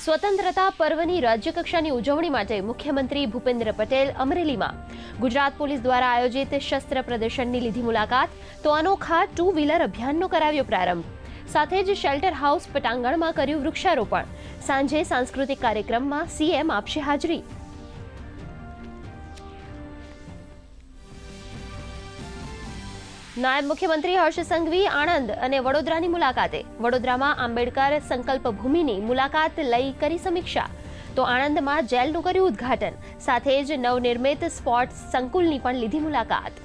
સ્વતંત્રતા પર્વની રાજ્યકક્ષાની ઉજવણી માટે મુખ્યમંત્રી ભૂપેન્દ્ર પટેલ અમરેલીમાં ગુજરાત પોલીસ દ્વારા આયોજિત શસ્ત્ર પ્રદર્શનની લીધી મુલાકાત તો અનોખા ટુ વ્હીલર અભિયાનનો કરાવ્યો પ્રારંભ. સાથે જ શેલ્ટર હાઉસ પટાંગણમાં કર્યું વૃક્ષારોપણ. સાંજે સાંસ્કૃતિક કાર્યક્રમમાં સીએમ આપશે હાજરી. નાયબ મુખ્યમંત્રી હર્ષ સંઘવી આણંદ અને વડોદરાની મુલાકાતે. વડોદરામાં આંબેડકર સંકલ્પ ભૂમિની મુલાકાત લઈ કરી સમીક્ષા તો આણંદમાં જેલનું કર્યું ઉદ્ઘાટન. સાથે જ નવનિર્મિત સ્પોર્ટ્સ સંકુલની પણ લીધી મુલાકાત.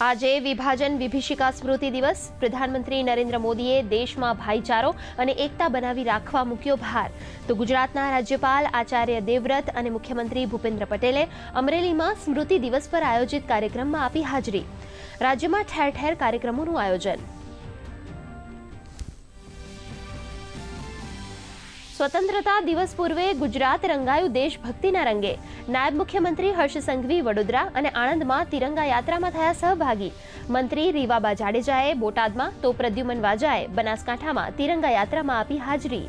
આજે વિભાજન વિભીષિકા સ્મૃતિ દિવસ. પ્રધાનમંત્રી નરેન્દ્ર મોદીએ દેશમાં ભાઈચારો અને એકતા બનાવી રાખવા મૂક્યો ભાર. તો ગુજરાતના રાજ્યપાલ આચાર્ય દેવવ્રત અને મુખ્યમંત્રી ભૂપેન્દ્ર પટેલે અમરેલીમાં સ્મૃતિ દિવસ પર આયોજિત કાર્યક્રમમાં આપી હાજરી. રાજ્યમાં ઠેર ઠેર કાર્યક્રમોનું આયોજન. સ્વતંત્રતા દિવસ પૂર્વે ગુજરાત રંગાયું દેશભક્તિના રંગે. નાયબ મુખ્યમંત્રી હર્ષ સંઘવી વડોદરા અને આણંદમાં તિરંગા યાત્રામાં થયા સહભાગી. મંત્રી રીવાબા જાડેજાએ બોટાદમાં તો પ્રદ્યુમન વાજાએ બનાસકાંઠામાં તિરંગા યાત્રામાં આપી હાજરી.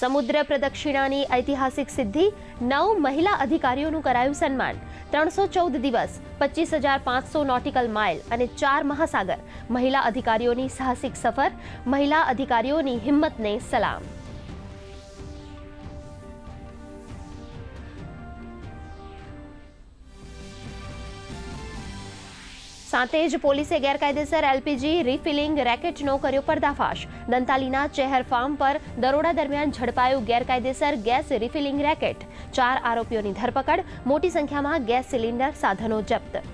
સમુદ્ર પ્રદક્ષિણાની ઐતિહાસિક સિદ્ધિ. 9 મહિલા અધિકારીઓનું કરાયું સન્માન. 314 દિવસ, 25,500 નોટિકલ માઇલ અને 4 મહાસાગર. મહિલા અધિકારીઓની સાહસિક સફર. મહિલા અધિકારીઓની હિંમતને સલામ. સાથે જ પોલીસે ગેરકાયદેસર એલપીજી રિફિલિંગ રેકેટનો કર્યો પર્દાફાશ. દંતાલીના ચેહર ફાર્મ પર દરોડા દરમિયાન ઝડપાયું ગેરકાયદેસર ગેસ રિફિલિંગ રેકેટ. 4 આરોપીઓની ધરપકડ. મોટી સંખ્યામાં ગેસ સિલિન્ડર સાધનો જપ્ત.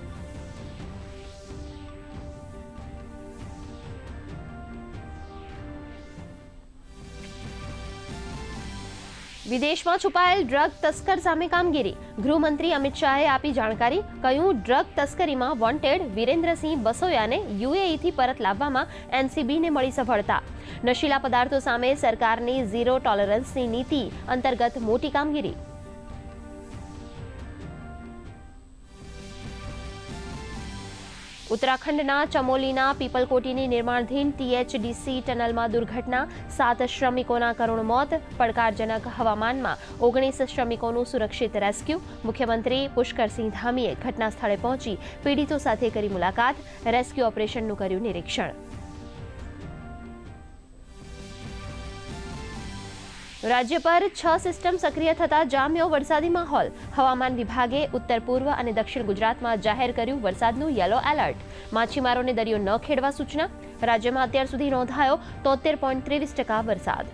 વિદેશમાં છુપાયેલ ડ્રગ તસ્કર સામે કામગીરી. ગૃહમંત્રી અમિત શાહે આપી જાણકારી. કહ્યું, ડ્રગ તસ્કરીમાં વોન્ટેડ વિરેન્દ્રસિંહ બસોયાને યુએઈથી પરત લાવવામાં એનસીબીને મળી સફળતા. નશીલા પદાર્થો સામે સરકારની ઝીરો ટોલરન્સની નીતિ અંતર્ગત મોટી કામગીરી. ઉત્તરાખંડના ચમોલીના પીપલકોટીની નિર્માણધીન ટીએચડીસી ટનલમાં દુર્ઘટના. 7 શ્રમિકોના કરુણ મોત. પડકારજનક હવામાનમાં 19 શ્રમિકોનું સુરક્ષિત રેસ્ક્યુ. મુખ્યમંત્રી પુષ્કરસિંહ ધામીએ ઘટના સ્થળે પહોંચી પીડિતો સાથે કરી મુલાકાત. રેસ્ક્યુ ઓપરેશનનું કર્યું નિરીક્ષણ. રાજ્ય પર 6 સિસ્ટમ સક્રિય થતા જામ્યો વરસાદી માહોલ. હવામાન વિભાગે ઉત્તર પૂર્વ અને દક્ષિણ ગુજરાતમાં જાહેર કર્યું વરસાદનું યલો એલર્ટ. માછીમારોને દરિયો ન ખેડવા સૂચના. રાજ્યમાં અત્યાર સુધી નોંધાયો 73.23% વરસાદ.